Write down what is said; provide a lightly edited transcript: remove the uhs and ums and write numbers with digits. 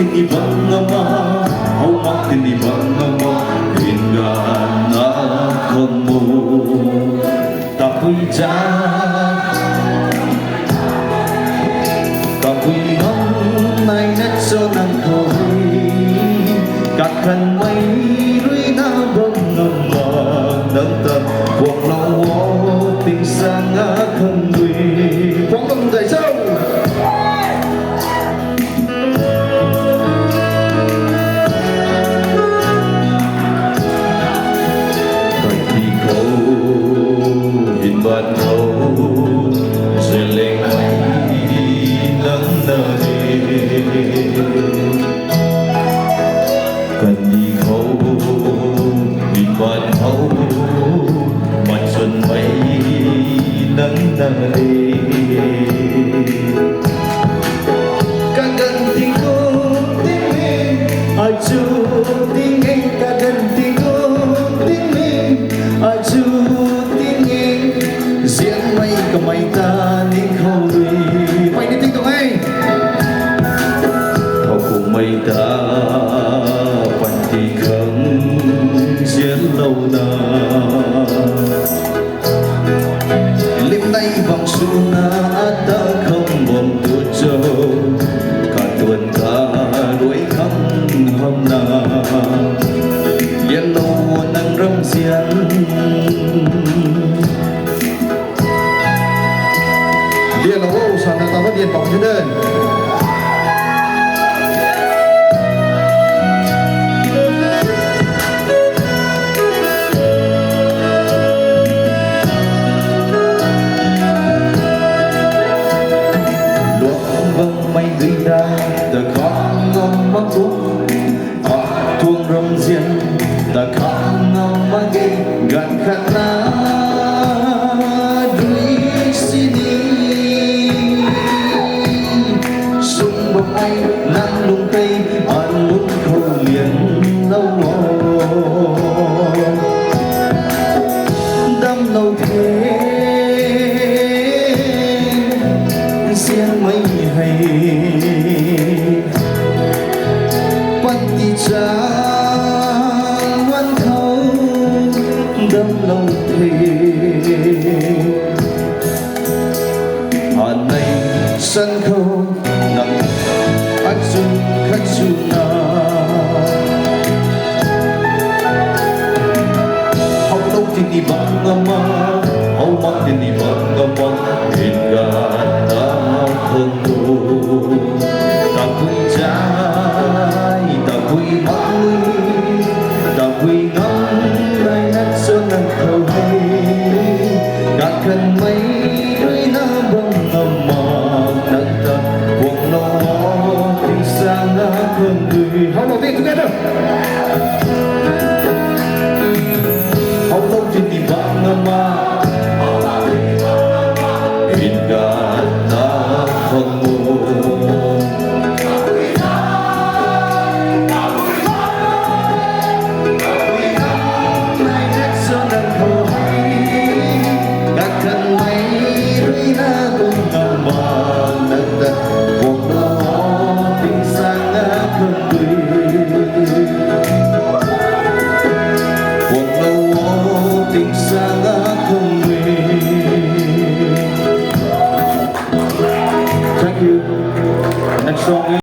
tinibang-ama, hawak tinibang-ama, hingga anak mo. Tapoy dyan, tapoy nang nay nagso ng ko'y kakan may rin na bang-amang nagtag huwag na wating sa nga kanwi. Huwag kang day sao bạn thấu rồi lên mây nắng nơi cần đi khâu nhìn bạn thấu mặt xuân mây nắng nơi cả gần tình cô tình mình ai chú tình anh cả gần tình cô tình mình ai chú diễn mây cả mây ta nín khâu đi mây đi tinh tụng ấy khâu cùng mây ta phần thì không diễn lâu na lim nay vòng xuân ta không buồn tuột trâu cả tuần ta đuổi khắp hôm na yên lâu nắng râm xiên dia là ô sản ta phát điện bóng trên đơn luộc vâng mây ghi ra ta khó ngông mắc thuốc họ thuông râm riêng ta khó ngông mắc ghi gần khát ná ai nắng lung tây ăn lúc khâu liền lâu đâm lâu thế xiên mây hay quan tì cha ngoan thâu đâm lâu thế ở đây sân khấu nặng Aksun katsuna hau lâu tinibang-ama hau mak tinibang-ama hingga anak mo tapoy jay tapoy mangui tapoy ngắm nay nagso ng kaway kakan may rin na bang-ama nagtag huwag na how long they together? How long did the bang-ama hingga anak mo? Kakan may rin na bang-ama nagtag huwag na wating sa nga kanwi. Huwag na wating sa nga kanwi. Thank you. Next song is